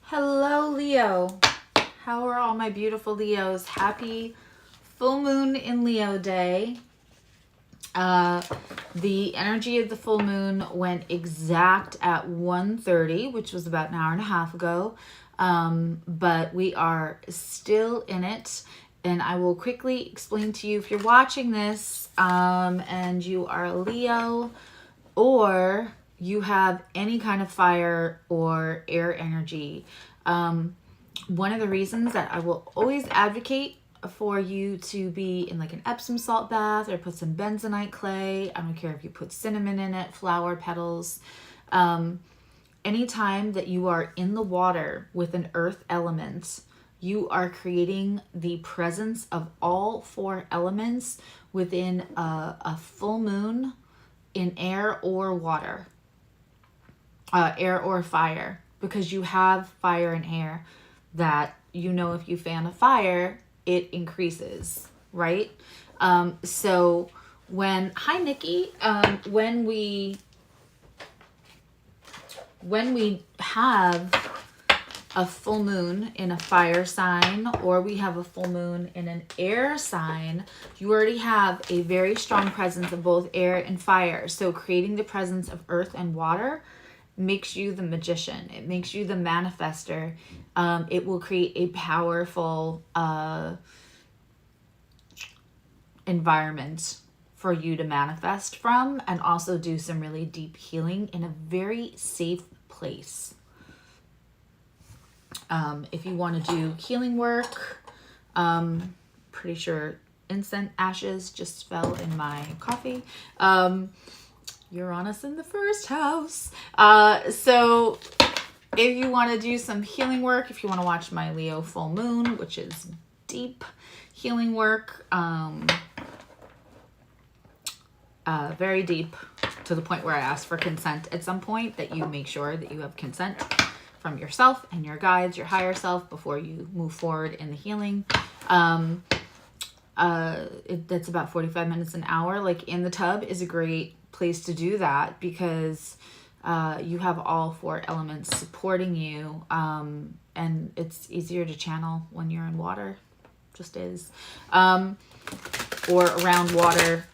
Hello, Leo. How are all my beautiful Leos? Happy full moon in Leo day. The energy of the full moon went exact at 1:30, which was about an hour and a half ago. But we are still in it. And I will quickly explain to you if you're watching this and you are a Leo or you have any kind of fire or air energy. One of the reasons that I will always advocate for you to be in like an Epsom salt bath or put some bentonite clay. I don't care if you put cinnamon in it, flower petals. Anytime that you are in the water with an earth element, you are creating the presence of all four elements within a full moon in air or water, air or fire, because you have fire and air that, you know, if you fan a fire, it increases, right? So when, hi Nikki, when we have a full moon in a fire sign or we have a full moon in an air sign, you already have a very strong presence of both air and fire. So creating the presence of earth and water makes you the magician. It makes you the manifester. It will create a powerful environment for you to manifest from, and also do some really deep healing in a very safe place. If you want to do healing work, pretty sure incense ashes just fell in my coffee. Uranus in the first house. So if you want to do some healing work, if you want to watch my Leo full moon, which is deep healing work, very deep, to the point where I ask for consent at some point, that you make sure that you have consent from yourself and your guides, your higher self, before you move forward in the healing. That's about 45 minutes, an hour. Like in the tub is a great place to do that, because you have all four elements supporting you, and it's easier to channel when you're in water, just is, or around water.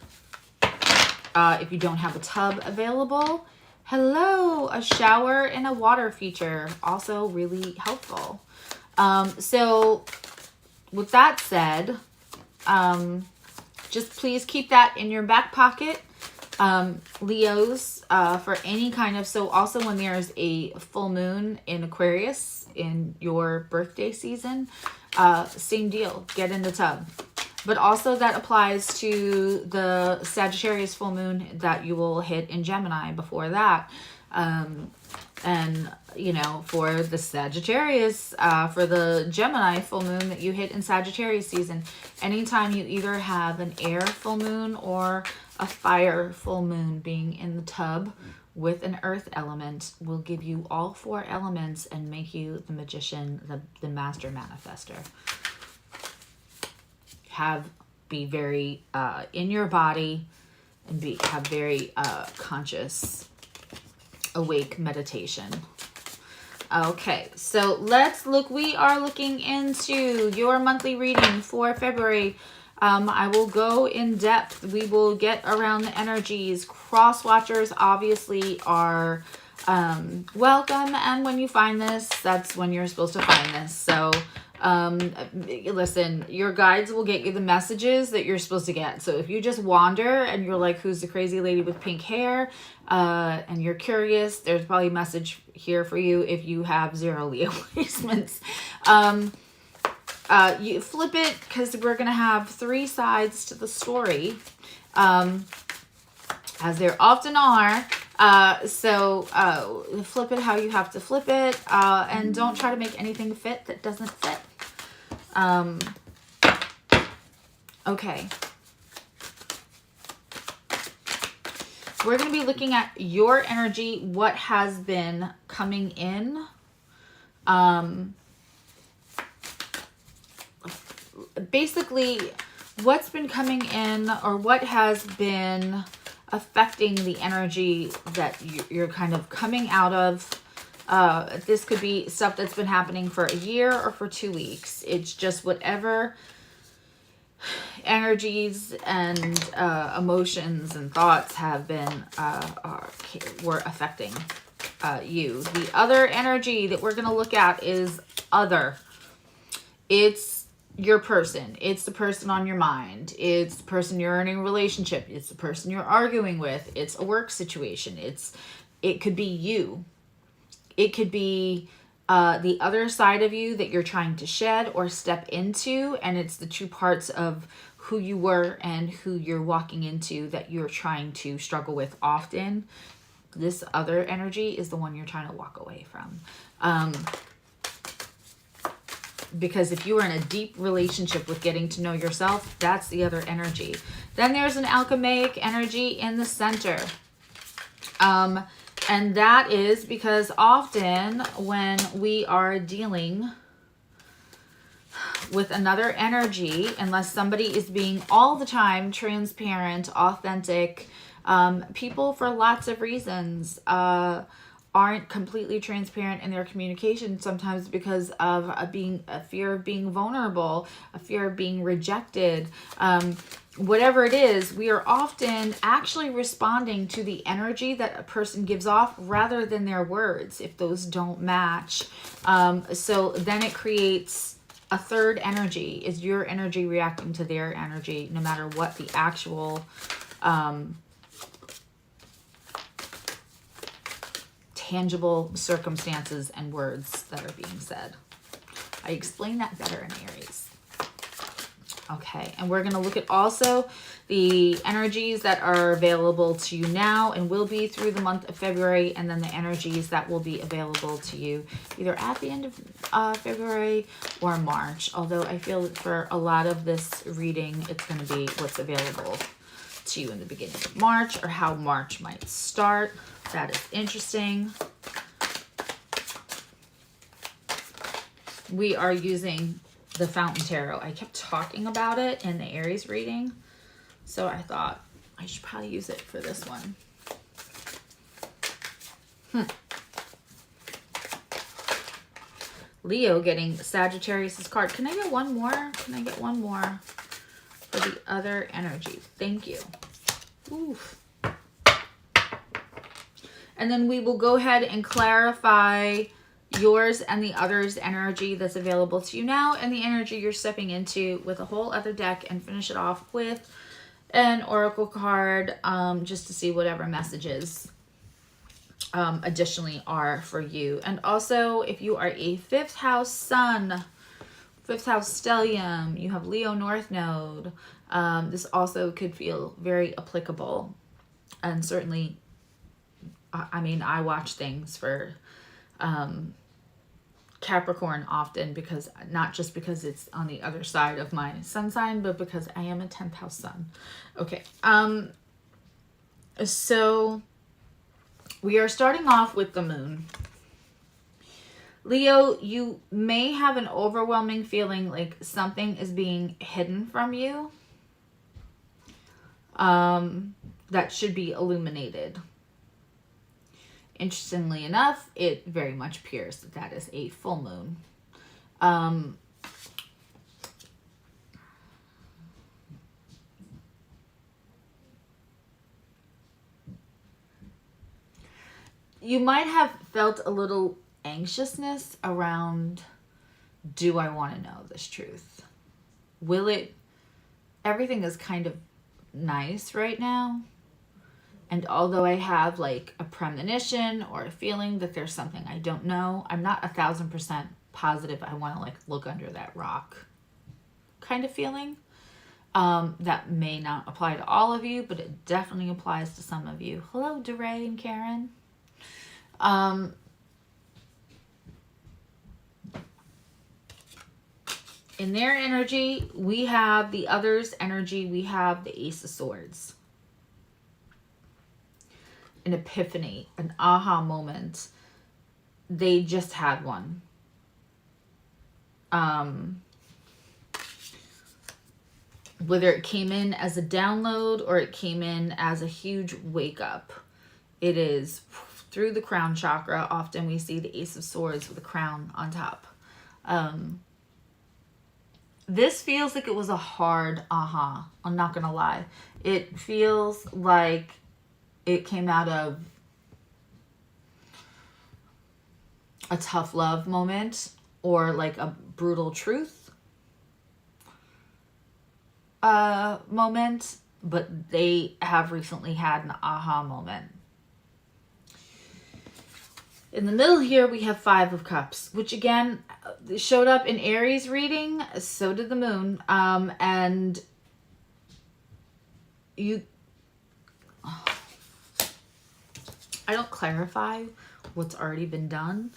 If you don't have a tub available, hello, a shower and a water feature, also really helpful. So with that said, just please keep that in your back pocket. Leos, for any kind of, so also when there's a full moon in Aquarius in your birthday season, same deal, get in the tub. But also that applies to the Sagittarius full moon that you will hit in Gemini before that. And, you know, for the Sagittarius, for the Gemini full moon that you hit in Sagittarius season, anytime you either have an air full moon or a fire full moon being in the tub with an earth element will give you all four elements and make you the magician, the master manifester. Be very in your body and have very conscious, awake meditation. Okay, so let's look. We are looking into your monthly reading for February. I will go in depth. We will get around the energies. Cross watchers obviously are welcome, and when you find this, that's when you're supposed to find this. So listen, your guides will get you the messages that you're supposed to get. So if you just wander and you're like, who's the crazy lady with pink hair, and you're curious, there's probably a message here for you if you have 0 Leo placements. You flip it, because we're going to have 3 sides to the story, as there often are. So flip it how you have to flip it, and don't try to make anything fit that doesn't fit. Okay. We're going to be looking at your energy, what has been coming in. Basically, what's been coming in, or what has been affecting the energy that you're kind of coming out of. This could be stuff that's been happening for a year or for 2 weeks. It's just whatever energies and emotions and thoughts have been were affecting you. The other energy that we're going to look at is other. It's your person. It's the person on your mind. It's the person you're in a relationship. It's the person you're arguing with. It's a work situation. It could be you. It could be the other side of you that you're trying to shed or step into, and it's the two parts of who you were and who you're walking into that you're trying to struggle with often. This other energy is the one you're trying to walk away from. Because if you are in a deep relationship with getting to know yourself, that's the other energy. Then there's an alchemaic energy in the center. And that is because often when we are dealing with another energy, unless somebody is being all the time transparent, authentic, people for lots of reasons aren't completely transparent in their communication, sometimes because of a fear of being vulnerable, a fear of being rejected. Whatever it is, we are often actually responding to the energy that a person gives off rather than their words, if those don't match. So then it creates a third energy. Is your energy reacting to their energy, no matter what the actual tangible circumstances and words that are being said. I explain that better in Aries. Okay, and we're going to look at also the energies that are available to you now and will be through the month of February, and then the energies that will be available to you either at the end of February or March. Although I feel that for a lot of this reading, it's going to be what's available to you in the beginning of March, or how March might start. That is interesting. We are using the Fountain Tarot. I kept talking about it in the Aries reading, so I thought I should probably use it for this one. Leo getting Sagittarius's card. Can I get one more? Can I get one more for the other energy? Thank you. Oof. And then we will go ahead and clarify yours and the other's energy that's available to you now and the energy you're stepping into with a whole other deck, and finish it off with an oracle card, just to see whatever messages additionally are for you. And also, if you are a 5th house sun, 5th house stellium, you have Leo North Node, this also could feel very applicable. And certainly, I mean, I watch things for Capricorn often, because not just because it's on the other side of my sun sign, but because I am a 10th house sun. Okay. So we are starting off with the moon. Leo, you may have an overwhelming feeling like something is being hidden from you, that should be illuminated. Interestingly enough, it very much appears that that is a full moon. You might have felt a little anxiousness around, do I want to know this truth? Will it? Everything is kind of nice right now. And although I have like a premonition or a feeling that there's something I don't know, I'm not 1000% positive I want to like look under that rock kind of feeling. That may not apply to all of you, but it definitely applies to some of you. Hello, DeRay and Karen. In their energy, we have the other's energy. We have the Ace of Swords. An epiphany, an aha moment. They just had one. Whether it came in as a download or it came in as a huge wake up, it is through the crown chakra, often we see the Ace of Swords with a crown on top. This feels like it was a hard aha. I'm not going to lie. It feels like it came out of a tough love moment or like a brutal truth moment, but they have recently had an aha moment. In the middle here, we have Five of Cups, which again showed up in Aries reading. So did the moon. And you, I don't clarify what's already been done,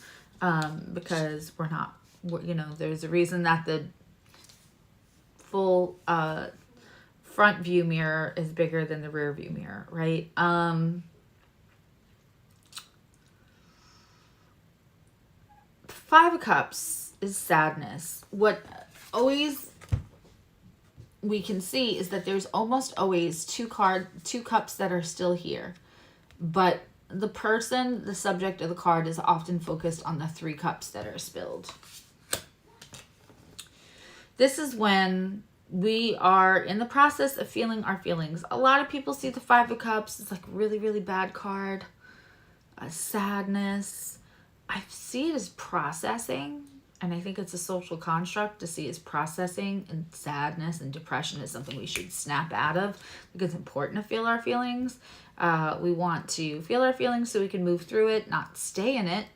because there's a reason that the full front view mirror is bigger than the rear view mirror, right? Five of Cups is sadness. What always we can see is that there's almost always two cups that are still here, but the person, the subject of the card, is often focused on the 3 cups that are spilled. This is when we are in the process of feeling our feelings. A lot of people see the Five of Cups. It's like really, really bad card. Sadness. I see it as processing, and I think it's a social construct to see as processing, and sadness and depression is something we should snap out of because it's important to feel our feelings. We want to feel our feelings so we can move through it, not stay in it.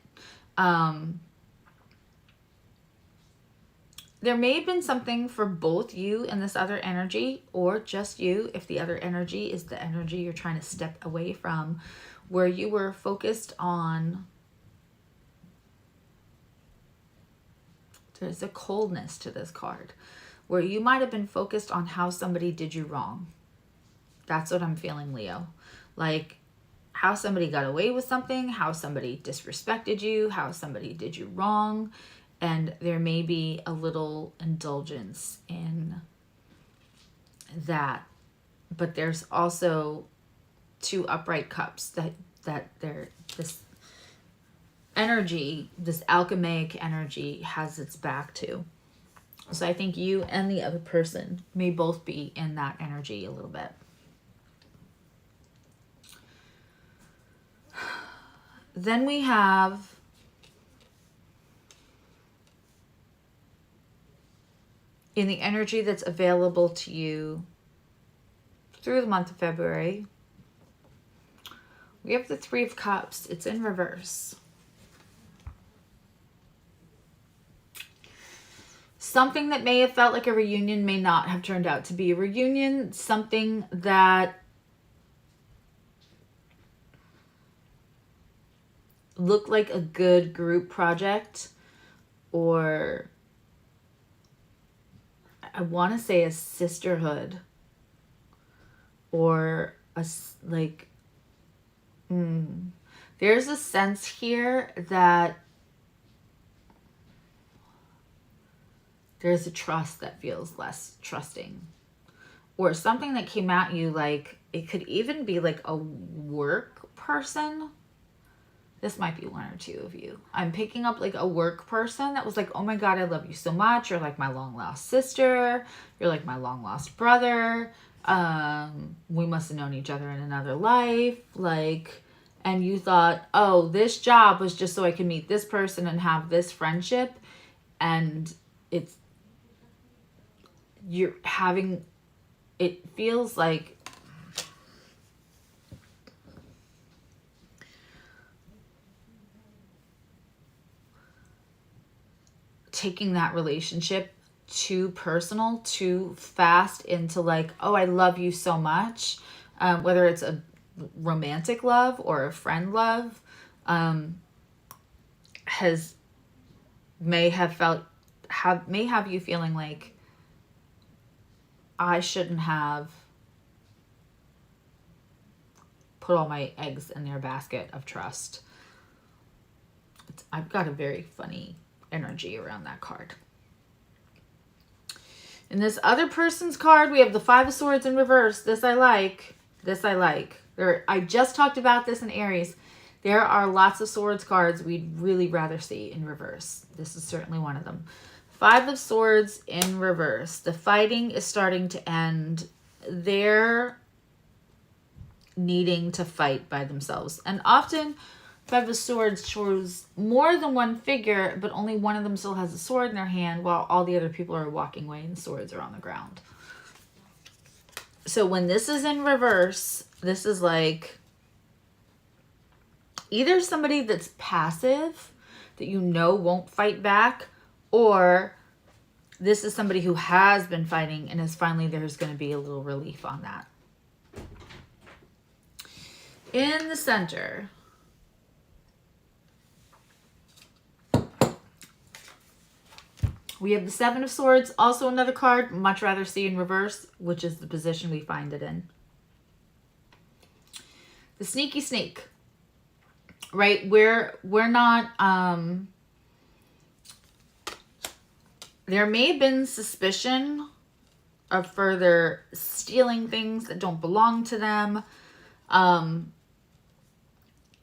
There may have been something for both you and this other energy, or just you, if the other energy is the energy you're trying to step away from, where you were focused on. There's a coldness to this card, where you might have been focused on how somebody did you wrong. That's what I'm feeling, Leo. Like how somebody got away with something, how somebody disrespected you, how somebody did you wrong. And there may be a little indulgence in that. But there's also 2 upright cups that this energy, this alchemic energy, has its back to. So I think you and the other person may both be in that energy a little bit. Then we have in the energy that's available to you through the month of February, we have the 3 of Cups. It's in reverse. Something that may have felt like a reunion may not have turned out to be a reunion. Something that looked like a good group project, or I want to say a sisterhood, or a like, there's a sense here that there's a trust that feels less trusting, or something that came at you. Like it could even be like a work person. This might be 1 or 2 of you. I'm picking up like a work person that was like, oh my God, I love you so much. You're like my long lost sister. You're like my long lost brother. We must have known each other in another life. Like, and you thought, oh, this job was just so I can meet this person and have this friendship. And you're having, it feels like taking that relationship too personal, too fast into like, oh, I love you so much. Whether it's a romantic love or a friend love, may have you feeling like, I shouldn't have put all my eggs in their basket of trust. I've got a very funny energy around that card. In this other person's card, we have the 5 of Swords in reverse. This I like. This I like. I just talked about this in Aries. There are lots of swords cards we'd really rather see in reverse. This is certainly one of them. Five of Swords in reverse. The fighting is starting to end. They're needing to fight by themselves. And often, Five of Swords shows more than one figure, but only one of them still has a sword in their hand while all the other people are walking away and the swords are on the ground. So when this is in reverse, this is like either somebody that's passive that you know won't fight back, or this is somebody who has been fighting and is finally there's going to be a little relief on that. In the center, we have the Seven of Swords, also another card much rather see in reverse, which is the position we find it in. The Sneaky Snake, right? We're not, there may have been suspicion of further stealing things that don't belong to them.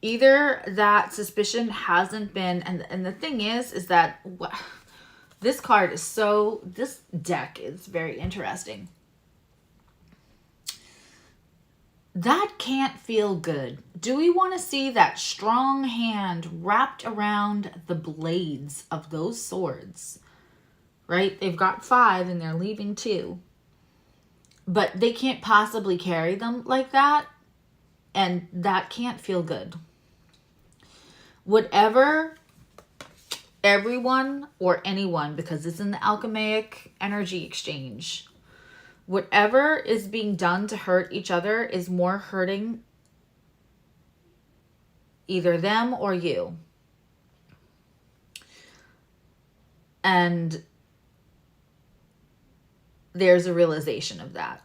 Either that suspicion hasn't been, and the thing is that this card is so, this deck is very interesting. That can't feel good. Do we want to see that strong hand wrapped around the blades of those swords? Right? They've got 5 and they're leaving 2. But they can't possibly carry them like that. And that can't feel good. Whatever everyone or anyone, because it's in the alchemic energy exchange, whatever is being done to hurt each other is more hurting either them or you. And there's a realization of that.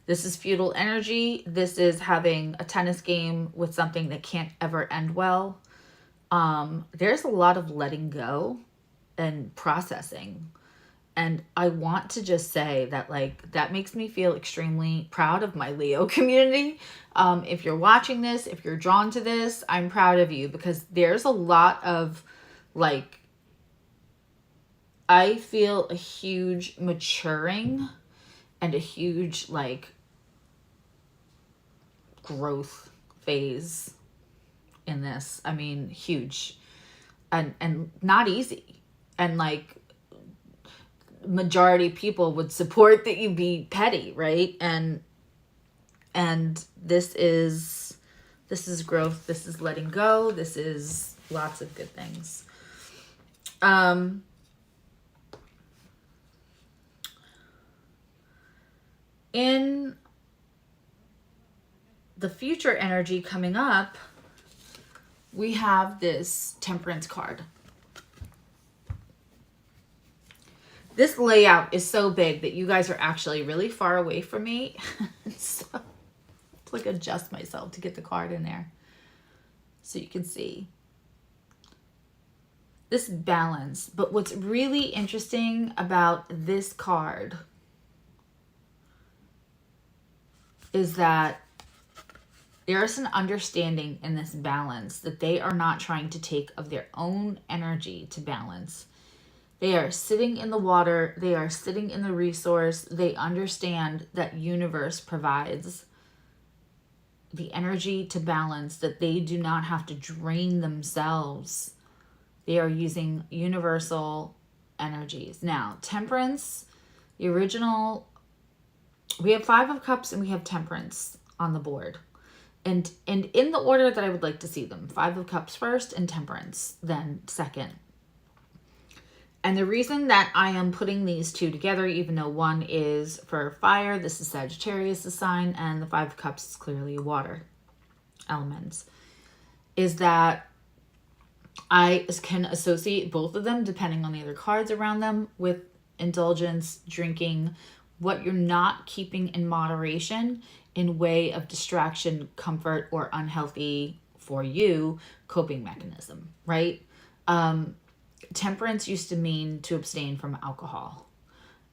This is feudal energy. This is having a tennis game with something that can't ever end well. There's a lot of letting go and processing. And I want to just say that, like, that makes me feel extremely proud of my Leo community. If you're watching this, if you're drawn to this, I'm proud of you, because there's a lot of, like, I feel a huge maturing and a huge, like, growth phase in this. I mean, huge and not easy. And, like, majority of people would support that you be petty, right? And this is growth. This is letting go. This is lots of good things. In the future energy coming up, we have this Temperance card. This layout is so big that you guys are actually really far away from me. So I have to, like, adjust myself to get the card in there so you can see this balance. But what's really interesting about this card is that there is an understanding in this balance that they are not trying to take of their own energy to balance. They are sitting in the water. They are sitting in the resource. They understand that universe provides the energy to balance, that they do not have to drain themselves. They are using universal energies. Now, Temperance, the original, we have 5 of Cups and we have Temperance on the board. And in the order that I would like to see them, 5 of Cups first and Temperance then second. And the reason that I am putting these two together, even though one is for fire, this is Sagittarius, the sign, and the 5 of Cups is clearly water elements, is that I can associate both of them, depending on the other cards around them, with indulgence, drinking, what you're not keeping in moderation in way of distraction, comfort, or unhealthy for you coping mechanism, right? Temperance used to mean to abstain from alcohol.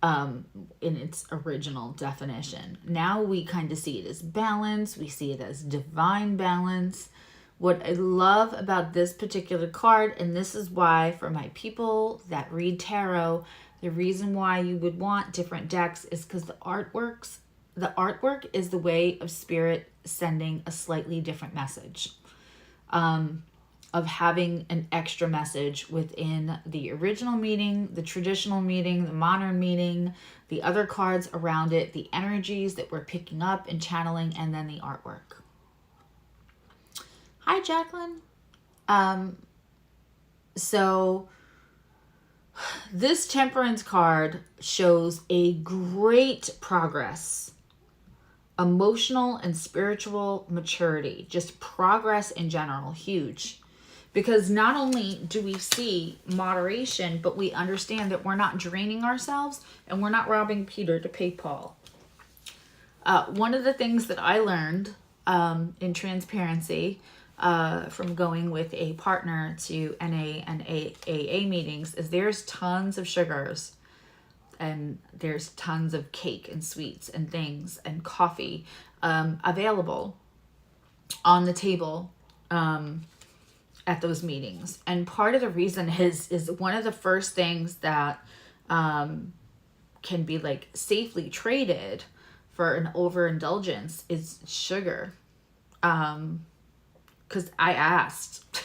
in its original definition. Now we kind of see it as balance. We see it as divine balance. What I love about this particular card, and this is why for my people that read tarot, the reason why you would want different decks is because the artwork is the way of spirit sending a slightly different message, of having an extra message within the original meaning, the traditional meaning, the modern meaning, the other cards around it, the energies that we're picking up and channeling, and then the artwork. Hi, Jacqueline. So this Temperance card shows a great progress, emotional and spiritual maturity, just progress in general, huge. Because not only do we see moderation, but we understand that we're not draining ourselves and we're not robbing Peter to pay Paul. One of the things that I learned in transparency from going with a partner to NA and AA meetings is there's tons of sugars and there's tons of cake and sweets and things and coffee available on the table at those meetings. And part of the reason is one of the first things that can be like safely traded for an overindulgence is sugar. Because I asked,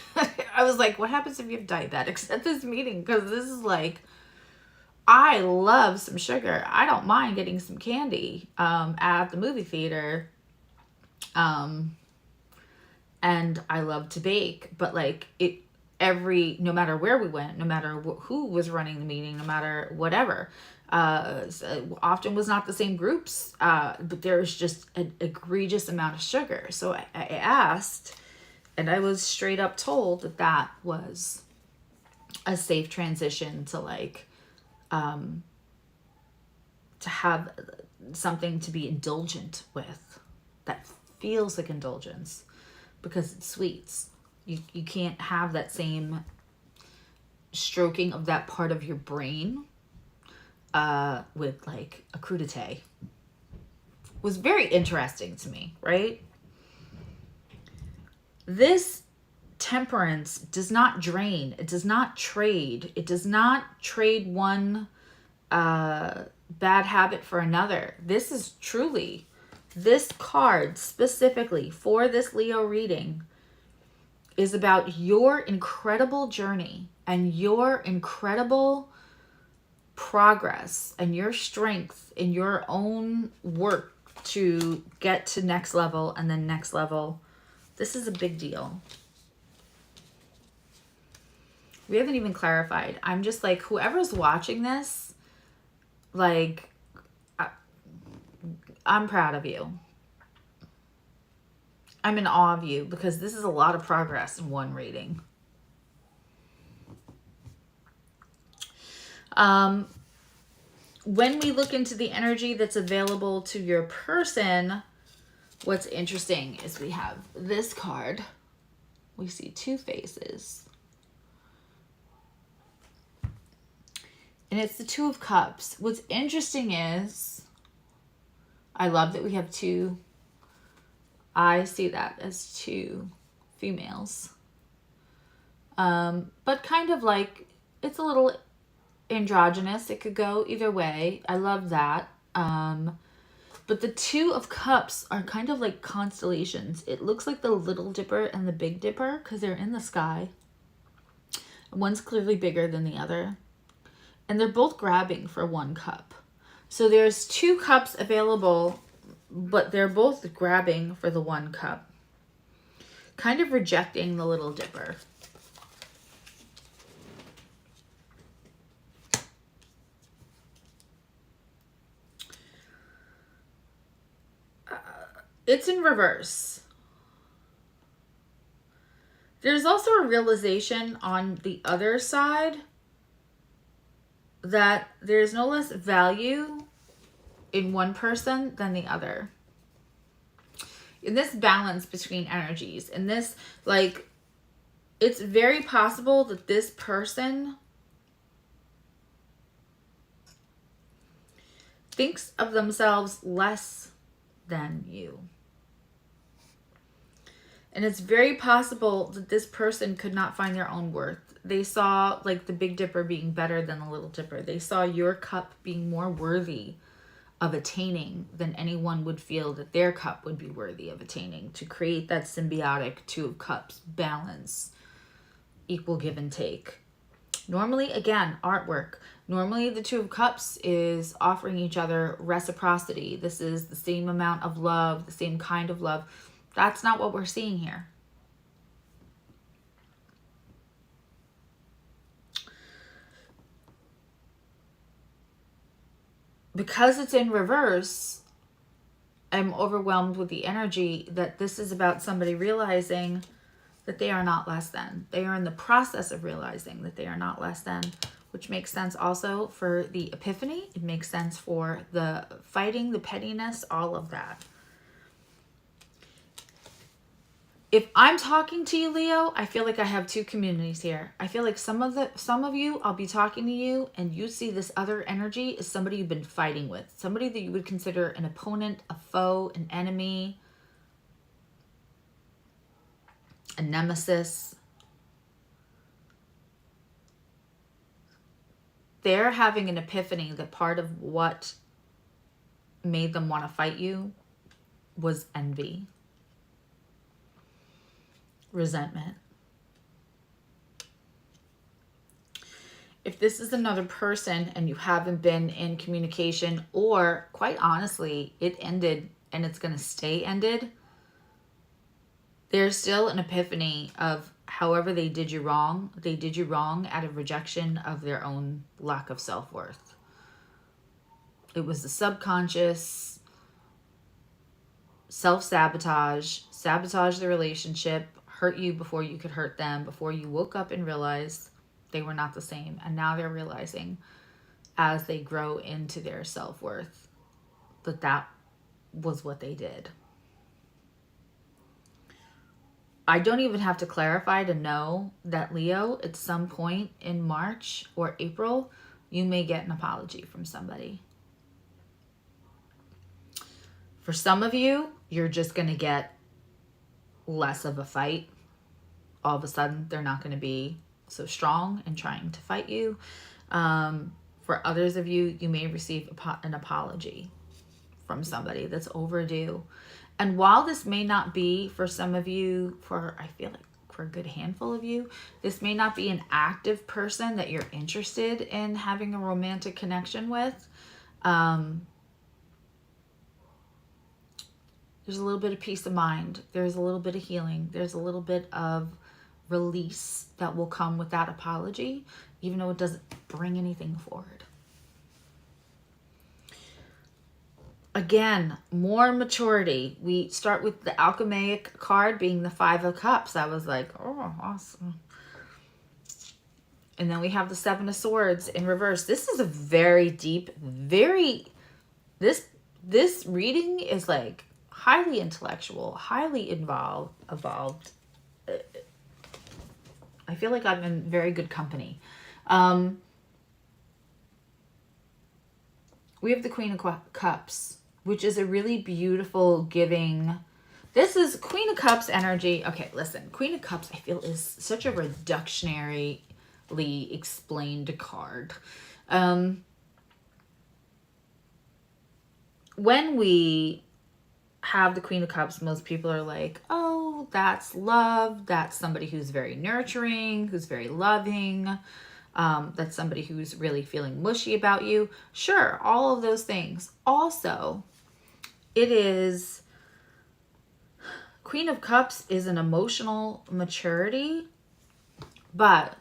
I was like, what happens if you have diabetics at this meeting? Because this is like, I love some sugar. I don't mind getting some candy at the movie theater. And I love to bake, but like no matter where we went, no matter who was running the meeting, no matter whatever, often was not the same groups, but there was just an egregious amount of sugar. So I asked, and I was straight up told that that was a safe transition to like, to have something to be indulgent with that feels like indulgence. Because it's sweets. You can't have that same stroking of that part of your brain with like a crudité. Was very interesting to me, right? This Temperance does not drain. It does not trade. It does not trade one bad habit for another. This is truly... This card specifically for this Leo reading is about your incredible journey and your incredible progress and your strength in your own work to get to next level and then next level. This is a big deal. We haven't even clarified. I'm just like, whoever's watching this, like... I'm proud of you. I'm in awe of you because this is a lot of progress in one reading. When we look into the energy that's available to your person, what's interesting is we have this card. We see two faces. And it's the Two of Cups. What's interesting is, I love that we have two. I see that as two females. But kind of like, it's a little androgynous. It could go either way. I love that. But the Two of Cups are kind of like constellations. It looks like the Little Dipper and the Big Dipper because they're in the sky. One's clearly bigger than the other. And they're both grabbing for one cup. So there's two cups available, but they're both grabbing for the one cup. Kind of rejecting the Little Dipper. It's in reverse. There's also a realization on the other side that there's no less value in one person than the other. In this balance between energies, in this, like, it's very possible that this person thinks of themselves less than you. And it's very possible that this person could not find their own worth. They saw like the Big Dipper being better than the Little Dipper. They saw your cup being more worthy of attaining than anyone would feel that their cup would be worthy of attaining, to create that symbiotic Two of Cups balance, equal give and take. Normally, again, artwork. Normally, the Two of Cups is offering each other reciprocity. This is the same amount of love, the same kind of love. That's not what we're seeing here. Because it's in reverse, I'm overwhelmed with the energy that this is about somebody realizing that they are not less than. They are in the process of realizing that they are not less than, which makes sense also for the epiphany. It makes sense for the fighting, the pettiness, all of that. If I'm talking to you, Leo, I feel like I have two communities here. I feel like some of you, I'll be talking to you and you see this other energy is somebody you've been fighting with. Somebody that you would consider an opponent, a foe, an enemy, a nemesis. They're having an epiphany that part of what made them want to fight you was envy, resentment. If this is another person and you haven't been in communication, or quite honestly, it ended and it's going to stay ended, there's still an epiphany of however they did you wrong out of rejection of their own lack of self-worth. It was the subconscious self-sabotage, sabotage the relationship, hurt you before you could hurt them, before you woke up and realized they were not the same. And now they're realizing as they grow into their self-worth that that was what they did. I don't even have to clarify to know that, Leo, at some point in March or April, you may get an apology from somebody. For some of you, you're just going to get less of a fight. All of a sudden, they're not going to be so strong in trying to fight you. For others of you, you may receive an apology from somebody that's overdue. And while this may not be for some of you, I feel like for a good handful of you, this may not be an active person that you're interested in having a romantic connection with. There's a little bit of peace of mind. There's a little bit of healing. There's a little bit of release that will come with that apology, even though it doesn't bring anything forward. Again, more maturity. We start with the alchemic card being the Five of Cups. I was like, oh, awesome. And then we have the Seven of Swords in reverse. This is a very deep, this reading is like highly intellectual, highly evolved. I feel like I'm in very good company. We have the Queen of Cups, which is a really beautiful giving. This is Queen of Cups energy. Okay, listen. Queen of Cups, I feel, is such a reductionarily explained card. When we have the Queen of Cups, most people are like, oh, that's love. That's somebody who's very nurturing, who's very loving. That's somebody who's really feeling mushy about you. Sure, all of those things. Also, it is, Queen of Cups is an emotional maturity, but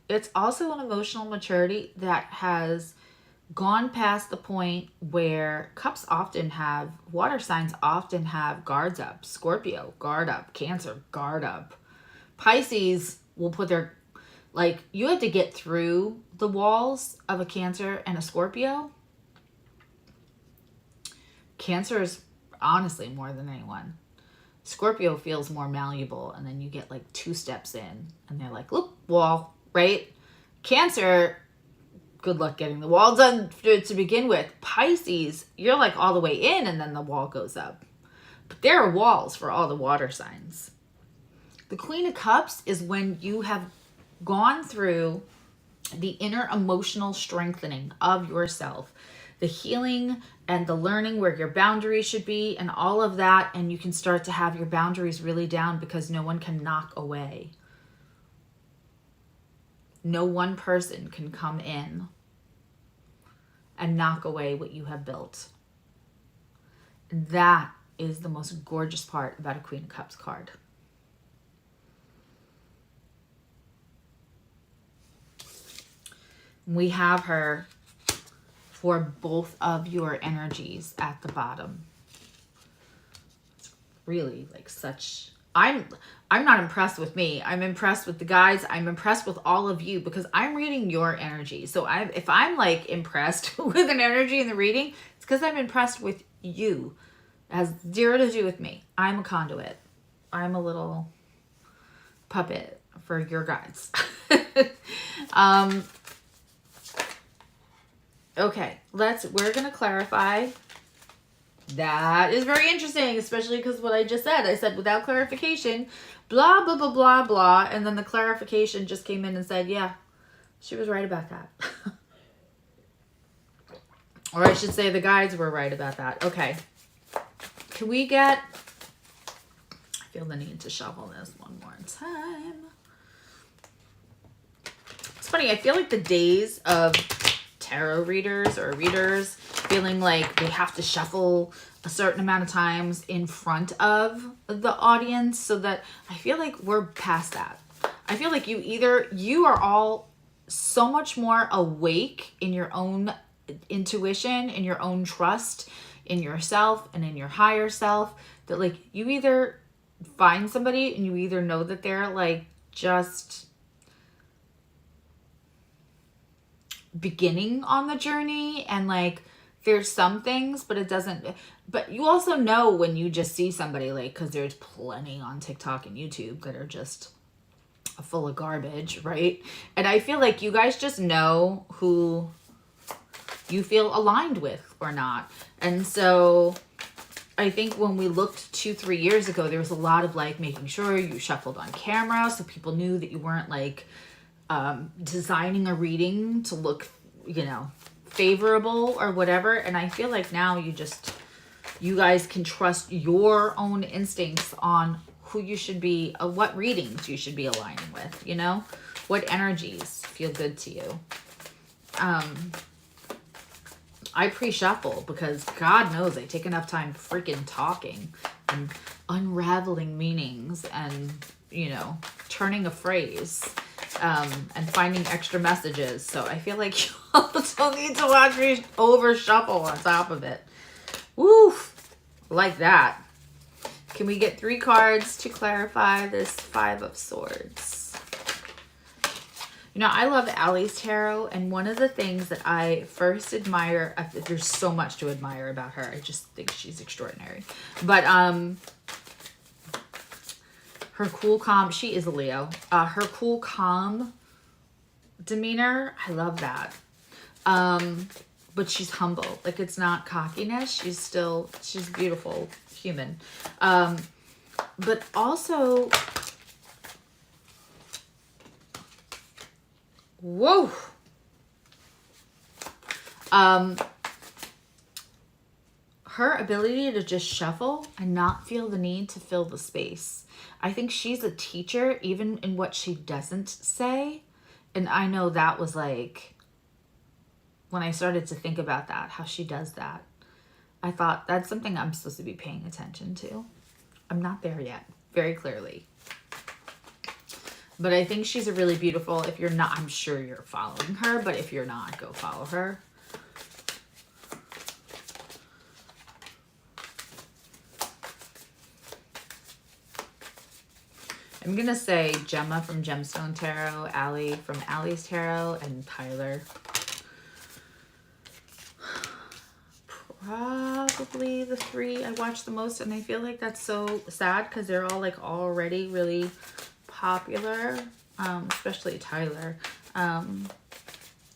it's also an emotional maturity that has gone past the point where cups often have, water signs often have guards up. Scorpio, guard up. Cancer, guard up. Pisces will put their, like, you have to get through the walls of a Cancer and a Scorpio. Cancer is honestly more than anyone. Scorpio feels more malleable, and then you get like 2 steps in and they're like, look, wall, right? Cancer good luck getting the wall done to begin with. Pisces, you're like all the way in and then the wall goes up. But there are walls for all the water signs. The Queen of Cups is when you have gone through the inner emotional strengthening of yourself, the healing and the learning where your boundaries should be and all of that. And you can start to have your boundaries really down because no one can knock away. No one person can come in and knock away what you have built. That is the most gorgeous part about a Queen of Cups card. We have her for both of your energies at the bottom. It's really like such... I'm not impressed with me. I'm impressed with the guys. I'm impressed with all of you because I'm reading your energy. So if I'm like impressed with an energy in the reading, it's because I'm impressed with you. It has zero to do with me. I'm a conduit. I'm a little puppet for your guides. Okay, we're going to clarify. That is very interesting, especially because what I just said. I said without clarification, blah, blah, blah, blah, blah. And then the clarification just came in and said, yeah, she was right about that. Or I should say the guides were right about that. Okay. Can we get... I feel the need to shuffle this one more time. It's funny. I feel like the days of tarot readers or readers feeling like they have to shuffle a certain amount of times in front of the audience, so that I feel like we're past that. I feel like you are all so much more awake in your own intuition, in your own trust in yourself and in your higher self, that like you either find somebody and you either know that they're like just beginning on the journey and like there's some things, but it doesn't, but you also know when you just see somebody, like, because there's plenty on TikTok and YouTube that are just full of garbage, right? And I feel like you guys just know who you feel aligned with or not. And so I think when we looked 2-3 years ago, there was a lot of like making sure you shuffled on camera so people knew that you weren't like designing a reading to look, you know, favorable or whatever. And I feel like now you guys can trust your own instincts on who you should be, what readings you should be aligning with, you know, what energies feel good to you. I pre-shuffle because God knows I take enough time freaking talking and unraveling meanings and, you know, turning a phrase and finding extra messages. So I feel like you also need to watch me over shuffle on top of it. Woo! Like that. Can we get 3 cards to clarify this 5 of Swords? You know, I love Allie's tarot, and one of the things that I first admire, there's so much to admire about her. I just think she's extraordinary. But her cool, calm, she is a Leo. Her cool, calm demeanor, I love that. But she's humble. Like, it's not cockiness. She's a beautiful human. But also... Whoa. Her ability to just shuffle and not feel the need to fill the space. I think she's a teacher even in what she doesn't say. And I know that was like, when I started to think about that, how she does that, I thought that's something I'm supposed to be paying attention to. I'm not there yet, very clearly. But I think she's a really beautiful, if you're not, I'm sure you're following her, but if you're not, go follow her. I'm going to say Gemma from Gemstone Tarot, Allie from Allie's Tarot, and Tyler. Probably the 3 I watch the most, and I feel like that's so sad because they're all like already really popular, especially Tyler.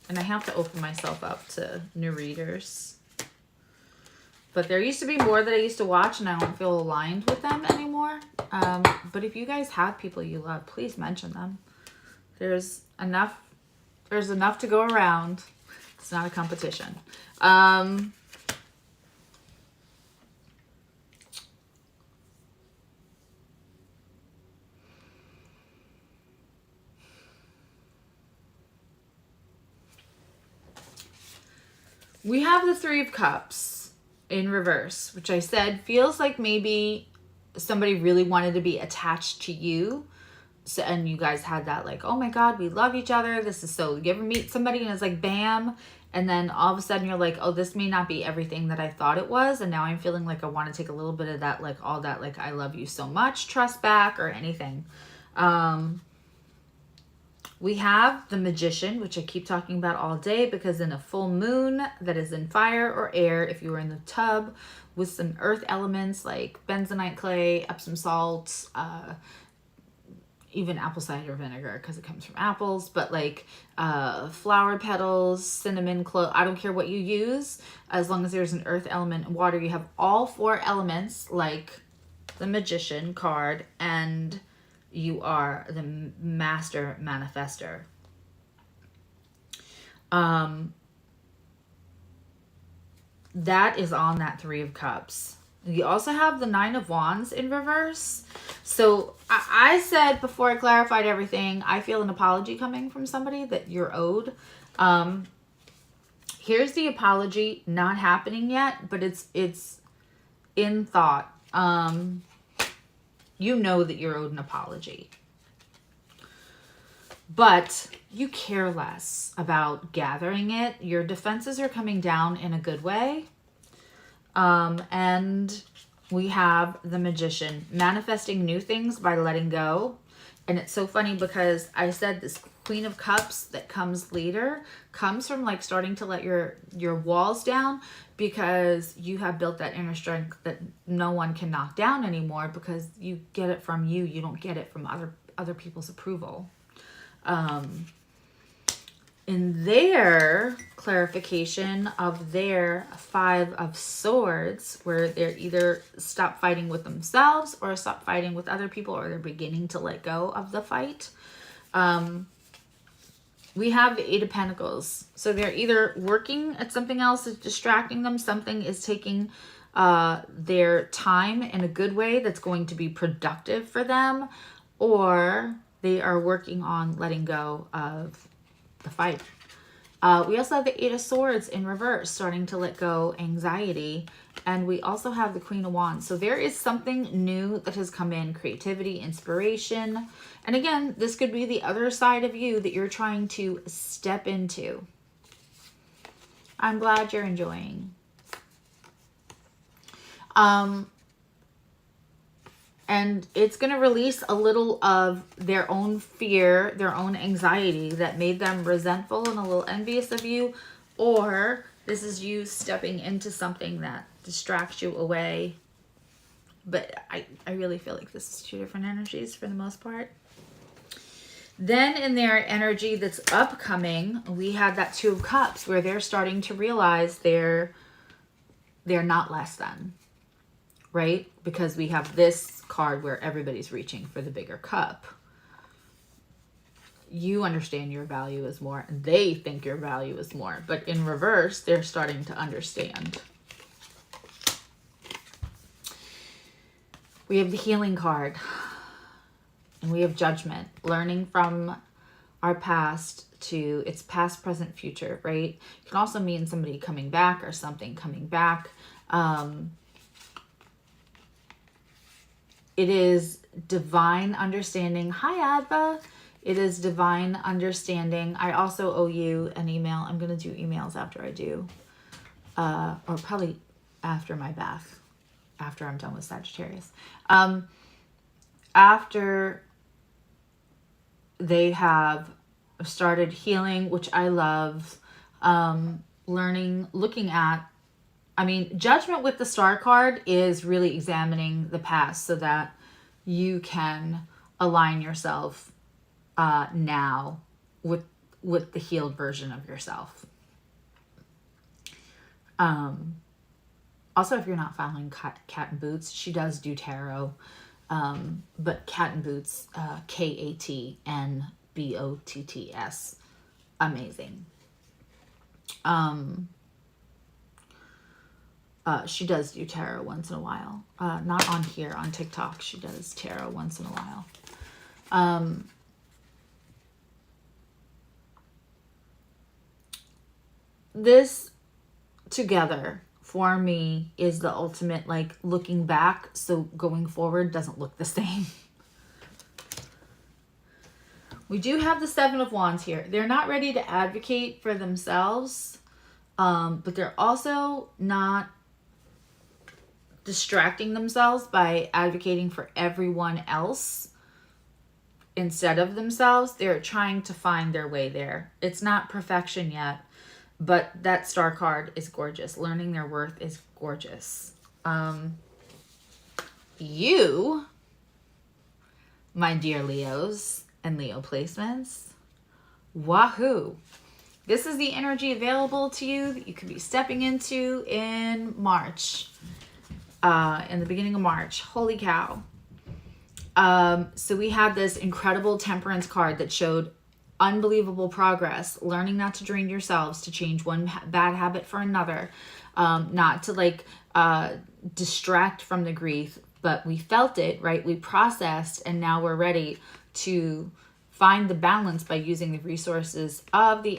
And I have to open myself up to new readers. But there used to be more that I used to watch, and I don't feel aligned with them anymore. But if you guys have people you love, please mention them. There's enough to go around. It's not a competition. We have the Three of Cups in reverse, which I said feels like maybe somebody really wanted to be attached to you. So, and you guys had that like, oh my God, we love each other. This is so, you ever meet somebody and it's like, bam. And then all of a sudden you're like, oh, this may not be everything that I thought it was. And now I'm feeling like I want to take a little bit of that, like all that, like, I love you so much, trust back or anything. We have the Magician, which I keep talking about all day, because in a full moon that is in fire or air, if you were in the tub with some earth elements like bentonite clay, Epsom salts, even apple cider vinegar because it comes from apples, but like flower petals, cinnamon, clove, I don't care what you use, as long as there's an earth element and water. You have all four elements like the Magician card, and you are the master manifester. That is on that Three of Cups. You also have the Nine of Wands in reverse. So I said before I clarified everything, I feel an apology coming from somebody that you're owed. Here's the apology, not happening yet, but it's in thought. You know that you're owed an apology. But you care less about gathering it. Your defenses are coming down in a good way. And we have the Magician, manifesting new things by letting go. And it's so funny because I said this Queen of Cups that comes later comes from like starting to let your walls down, because you have built that inner strength that no one can knock down anymore, because you get it from you. You don't get it from other people's approval. In their clarification of their Five of Swords, where they're either stop fighting with themselves or stop fighting with other people, or they're beginning to let go of the fight. We have the Eight of Pentacles. So they're either working at something else that's distracting them. Something is taking their time in a good way that's going to be productive for them, or they are working on letting go of the fight. We also have the Eight of Swords in reverse, starting to let go anxiety. And we also have the Queen of Wands. So there is something new that has come in, creativity, inspiration. And again, this could be the other side of you that you're trying to step into. I'm glad you're enjoying. And it's going to release a little of their own fear, their own anxiety that made them resentful and a little envious of you. Or this is you stepping into something that distracts you away. But I really feel like this is two different energies for the most part. Then in their energy that's upcoming, we have that Two of Cups, where they're starting to realize they're not less than. Right? Because we have this card where everybody's reaching for the bigger cup. You understand your value is more, and they think your value is more. But in reverse, they're starting to understand. We have the Healing card. And we have Judgment. Learning from our past to its past, present, future, right? It can also mean somebody coming back or something coming back. It is divine understanding. Hi, Adva. It is divine understanding. I also owe you an email. I'm going to do emails after I do. Or probably after my bath. After I'm done with Sagittarius. After they have started healing, which I love. Learning, looking at, I mean, Judgment with the Star card is really examining the past so that you can align yourself now with with the healed version of yourself. Also, if you're not following Cat in Boots, she does do tarot. But Cat in Boots, KATNBOTTS, amazing. She does do tarot once in a while. Not on here, on TikTok. She does tarot once in a while. This together for me is the ultimate, like, looking back, so going forward doesn't look the same. We do have the Seven of Wands here. They're not ready to advocate for themselves, but they're also not distracting themselves by advocating for everyone else instead of themselves. They're trying to find their way there. It's not perfection yet, but that star card is gorgeous. Learning their worth is gorgeous. You, my dear Leos and Leo placements, wahoo. This is the energy available to you that you could be stepping into in March. In the beginning of March. Holy cow. So we had this incredible temperance card that showed unbelievable progress, learning not to drain yourselves, to change one bad habit for another, not to like distract from the grief, but we felt it, right? We processed, and now we're ready to find the balance by using the resources of the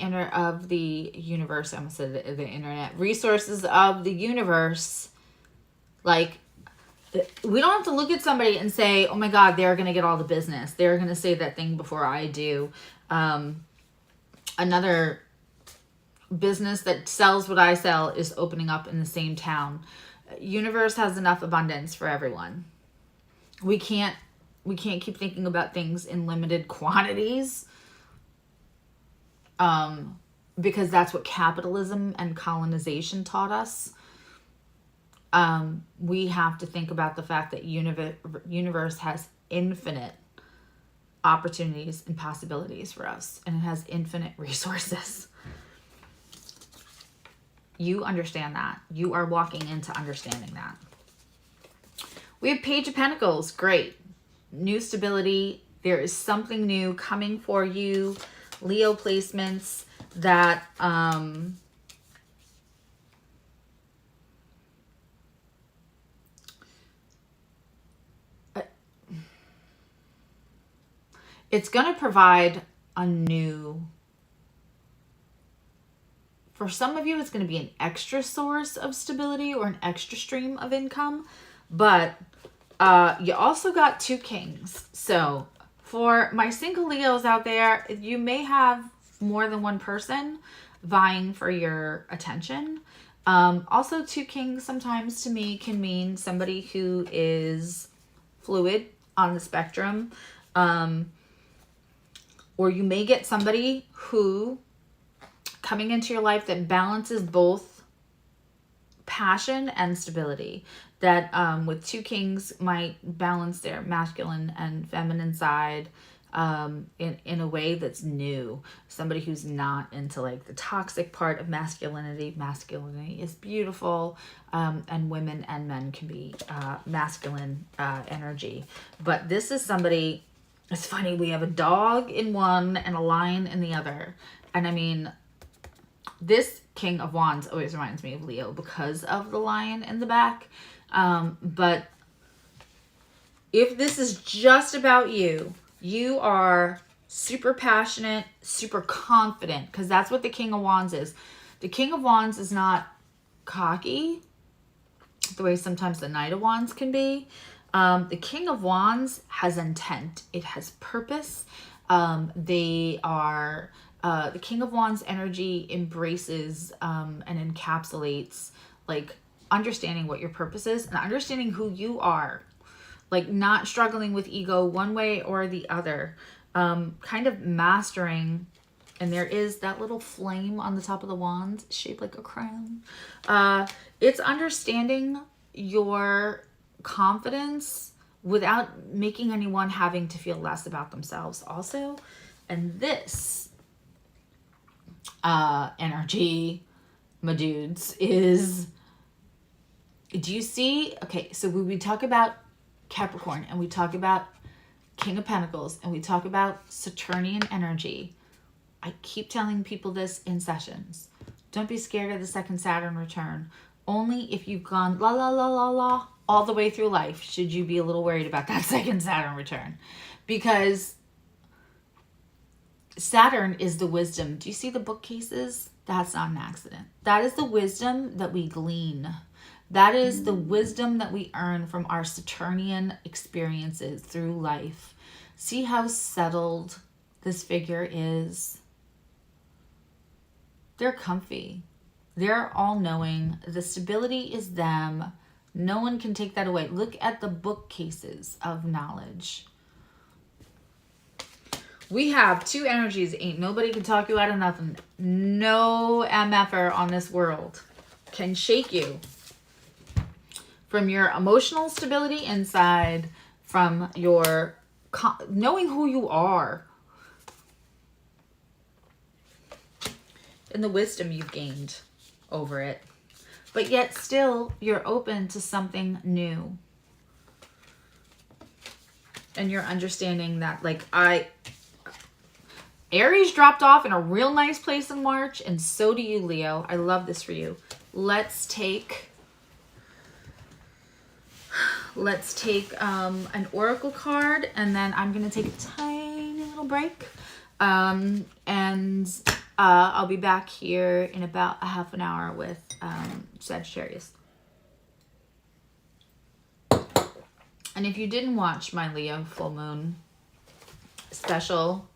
universe. I almost said the internet. Resources of the universe. Like, we don't have to look at somebody and say, oh my God, they're going to get all the business. They're going to say that thing before I do. Another business that sells what I sell is opening up in the same town. Universe has enough abundance for everyone. We can't keep thinking about things in limited quantities, because that's what capitalism and colonization taught us. We have to think about the fact that universe has infinite opportunities and possibilities for us, and it has infinite resources. You understand that. You are walking into understanding that. We have Page of Pentacles. Great. New stability. There is something new coming for you. Leo placements that it's going to provide a new, for some of you, it's going to be an extra source of stability or an extra stream of income. But you also got two kings. So for my single Leos out there, you may have more than one person vying for your attention. Also, two kings sometimes to me can mean somebody who is fluid on the spectrum. Or you may get somebody who coming into your life that balances both passion and stability. That with two kings might balance their masculine and feminine side in a way that's new. Somebody who's not into like the toxic part of masculinity. Masculinity is beautiful, and women and men can be masculine energy. But this is somebody, it's funny, we have a dog in one and a lion in the other. And I mean, this King of Wands always reminds me of Leo because of the lion in the back. But if this is just about you, you are super passionate, super confident, because that's what the King of Wands is. The King of Wands is not cocky the way sometimes the Knight of Wands can be. The King of Wands has intent. It has purpose. The King of Wands energy embraces and encapsulates like understanding what your purpose is and understanding who you are. Like not struggling with ego one way or the other. Kind of mastering, and there is that little flame on the top of the wand shaped like a crown. It's understanding your confidence without making anyone having to feel less about themselves also. And this energy, my dudes, is, do you see? Okay, so when we talk about Capricorn and we talk about King of Pentacles and we talk about Saturnian energy, I keep telling people this in sessions. Don't be scared of the second Saturn return. Only if you've gone la la la la la all the way through life should you be a little worried about that second Saturn return. Because Saturn is the wisdom. Do you see the bookcases? That's not an accident. That is the wisdom that we glean. That is the wisdom that we earn from our Saturnian experiences through life. See how settled this figure is? They're comfy. They're all-knowing. The stability is them. No one can take that away. Look at the bookcases of knowledge. We have two energies. Ain't nobody can talk you out of nothing. No MFer on this world can shake you from your emotional stability inside, from your knowing who you are, and the wisdom you've gained over it. But yet still, you're open to something new. And you're understanding that, like, Aries dropped off in a real nice place in March, and so do you, Leo. I love this for you. Let's take an oracle card, and then I'm going to take a tiny little break. I'll be back here in about a half an hour with Sagittarius. And if you didn't watch my Leo full moon special,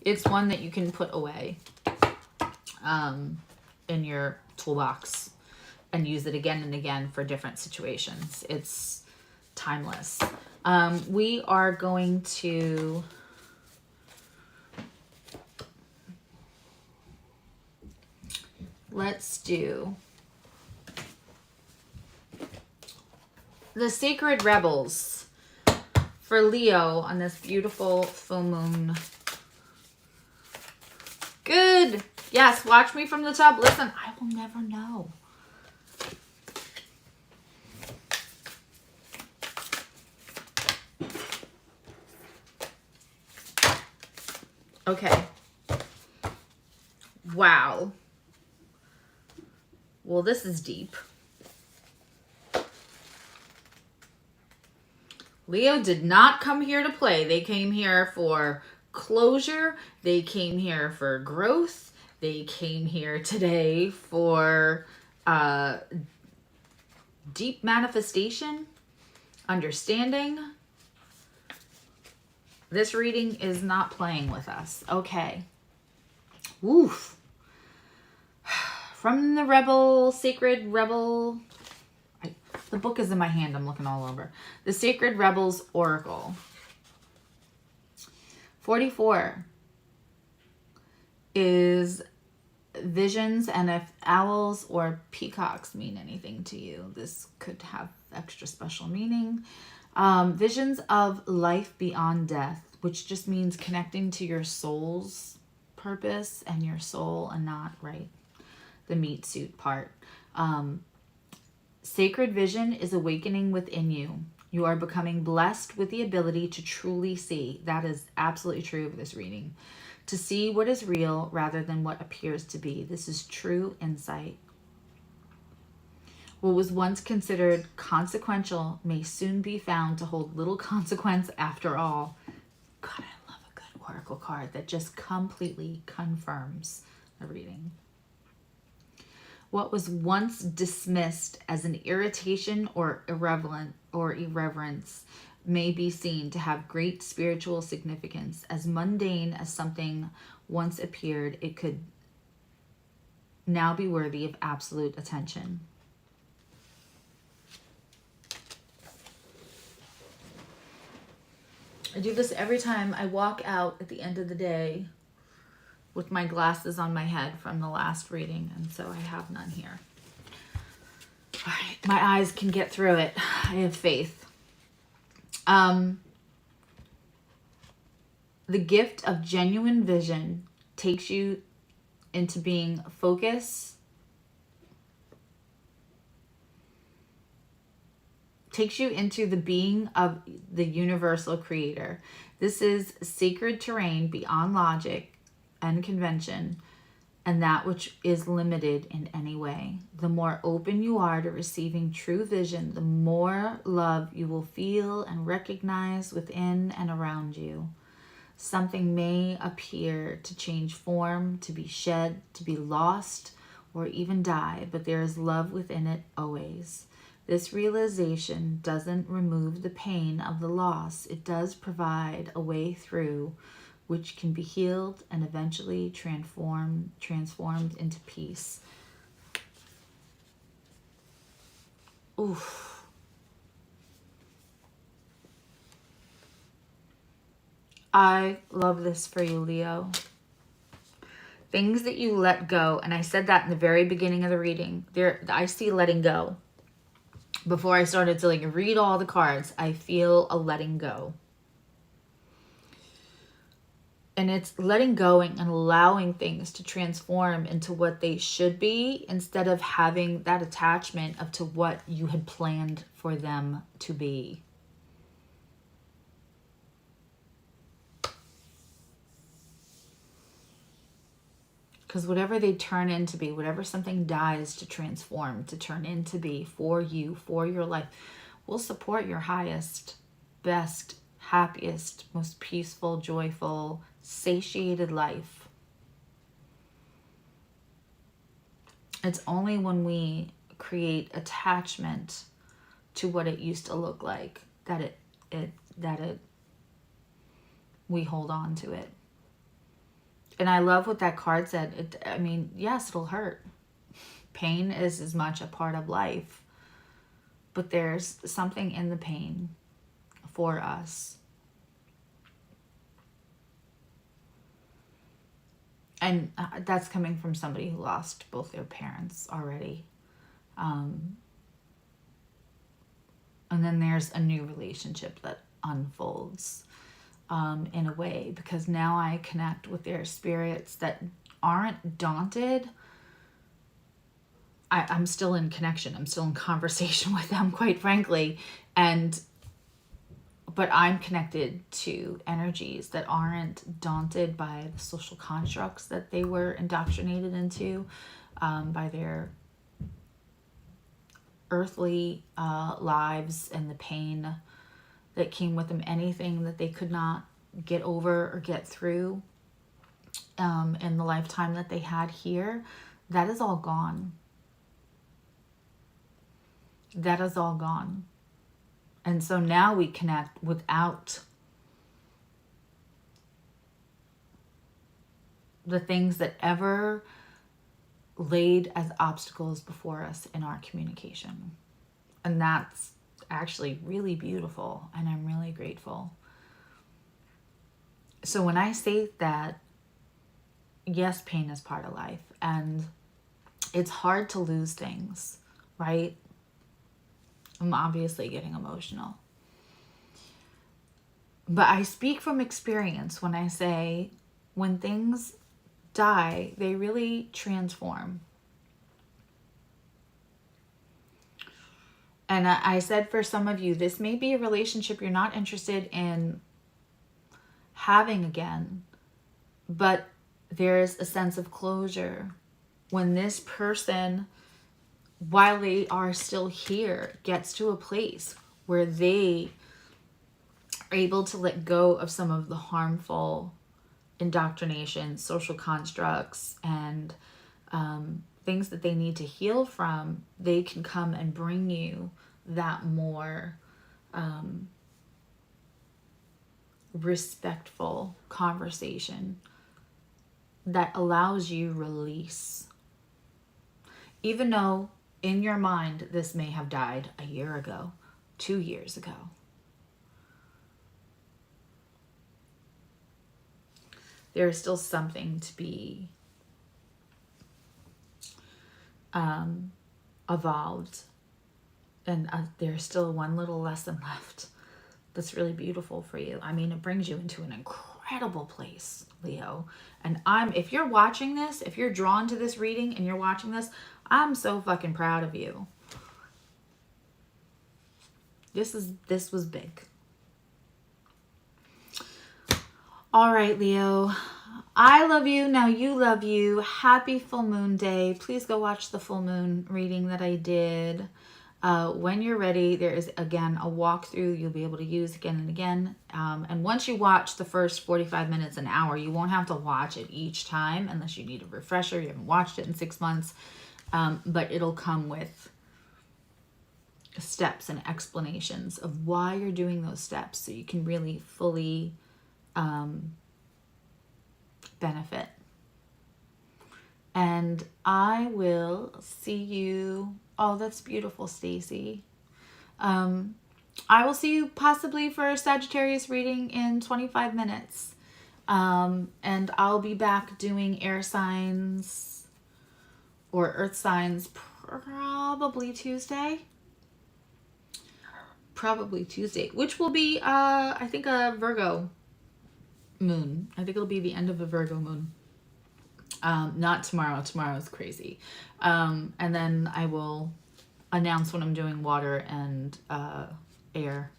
it's one that you can put away in your toolbox and use it again and again for different situations. It's timeless. We are going to let's do the Sacred Rebels for Leo on this beautiful full moon. Good. Yes, watch me from the top. Listen, I will never know. Okay. Wow. Well, this is deep. Leo did not come here to play. They came here for closure. They came here for growth. They came here today for deep manifestation, understanding. This reading is not playing with us. Okay. Woof. From the Rebel, Sacred Rebel. The book is in my hand. I'm looking all over. The Sacred Rebels Oracle. 44 is visions, and if owls or peacocks mean anything to you, this could have extra special meaning. Visions of life beyond death, which just means connecting to your soul's purpose and your soul, and not, right, the meat suit part. Sacred vision is awakening within you. You are becoming blessed with the ability to truly see. That is absolutely true of this reading. To see what is real rather than what appears to be. This is true insight. What was once considered consequential may soon be found to hold little consequence after all. God, I love a good oracle card that just completely confirms the reading. What was once dismissed as an irritation or irreverence may be seen to have great spiritual significance. As mundane as something once appeared, it could now be worthy of absolute attention. I do this every time I walk out at the end of the day with my glasses on my head from the last reading, and so I have none here. All right, my eyes can get through it. I have faith. The gift of genuine vision takes you into being focused, takes you into the being of the universal creator. This is sacred terrain beyond logic and convention, and that which is limited in any way. The more open you are to receiving true vision, the more love you will feel and recognize within and around you. Something may appear to change form, to be shed, to be lost, or even die, but there is love within it always. This realization doesn't remove the pain of the loss. It does provide a way through which can be healed and eventually transformed into peace. Oof. I love this for you, Leo. Things that you let go, and I said that in the very beginning of the reading. I see letting go. Before I started to read all the cards, I feel a letting go. And it's letting go and allowing things to transform into what they should be, instead of having that attachment to what you had planned for them to be. Because whatever they turn into be, whatever something dies to transform, to turn into be for you, for your life, will support your highest, best, happiest, most peaceful, joyful, satiated life. It's only when we create attachment to what it used to look like that we hold on to it. And I love what that card said. Yes, it'll hurt. Pain is as much a part of life, but there's something in the pain for us. And that's coming from somebody who lost both their parents already. And then there's a new relationship that unfolds in a way, because now I connect with their spirits that aren't daunted. I'm still in connection. I'm still in conversation with them, quite frankly. But I'm connected to energies that aren't daunted by the social constructs that they were indoctrinated into, by their earthly lives and the pain that came with them, anything that they could not get over or get through in the lifetime that they had here. That is all gone. That is all gone. And so now we connect without the things that ever laid as obstacles before us in our communication. And that's actually really beautiful, and I'm really grateful. So when I say that, yes, pain is part of life, and it's hard to lose things, right? I'm obviously getting emotional. But I speak from experience when I say when things die, they really transform. And I said for some of you, this may be a relationship you're not interested in having again, but there's a sense of closure when this person, while they are still here, gets to a place where they are able to let go of some of the harmful indoctrination, social constructs, and things that they need to heal from. They can come and bring you that more respectful conversation that allows you release. Even though in your mind this may have died a year ago, 2 years ago. There is still something to be evolved, and there's still one little lesson left that's really beautiful for you. It brings you into an incredible incredible place, Leo. And if you're watching this, if you're drawn to this reading and you're watching this, I'm so fucking proud of you. This was big. All right, Leo. I love you. Now you love you. Happy full moon day. Please go watch the full moon reading that I did. When you're ready, there is, again, a walkthrough you'll be able to use again and again. And once you watch the first 45 minutes, an hour, you won't have to watch it each time unless you need a refresher. You haven't watched it in 6 months. But it'll come with steps and explanations of why you're doing those steps so you can really fully benefit. And I will see you. Oh, that's beautiful, Stacy. I will see you possibly for a Sagittarius reading in 25 minutes. And I'll be back doing air signs or earth signs probably Tuesday. Which will be, I think, a Virgo moon. I think it'll be the end of a Virgo moon. Not tomorrow. Tomorrow's crazy. And then I will announce when I'm doing water and air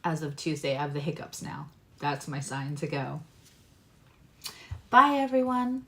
as of Tuesday. I have the hiccups now. That's my sign to go. Bye, everyone.